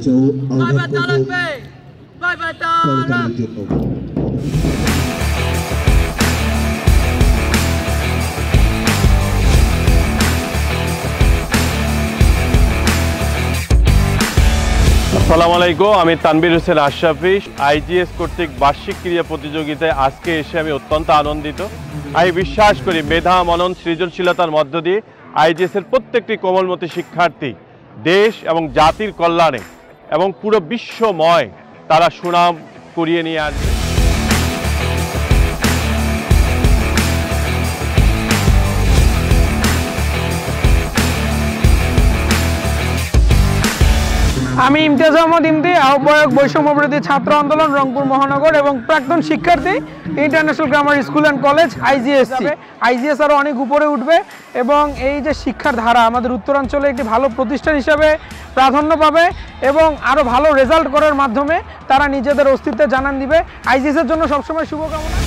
শুভেচ্ছা ও আহ্বান করব করতালির জন্য। আসসালামু আলাইকুম, আমি তানভীর হোসেন আশরাফি। আইজিএস কর্তৃক বার্ষিক ক্রীড়া প্রতিযোগিতায় আজকে এসে আমি অত্যন্ত আনন্দিত। আমি বিশ্বাস করি মেধা, মনন, সৃজনশীলতার মধ্য দিয়ে আইজিএসের প্রত্যেকটি কোমলমতি শিক্ষার্থী দেশ এবং জাতির কল্যাণে এবং পুরো বিশ্বময় তারা সুনাম করিয়ে নিয়ে আসবে। আমি ইমতিয়াজ আহমদ ইমতি, আহ্বায়ক বৈষম্যবিরোধী ছাত্র আন্দোলন রংপুর মহানগর এবং প্রাক্তন শিক্ষার্থী International Grammar School and College IGS. IGS আরও অনেক উপরে উঠবে এবং এই যে শিক্ষার ধারা আমাদের উত্তরাঞ্চলে একটি ভালো প্রতিষ্ঠান হিসাবে প্রাধান্য পাবে এবং আরও ভালো রেজাল্ট করার মাধ্যমে তারা নিজেদের অস্তিত্বে জানান দিবে। আইজিএসের জন্য সবসময় শুভকামনা।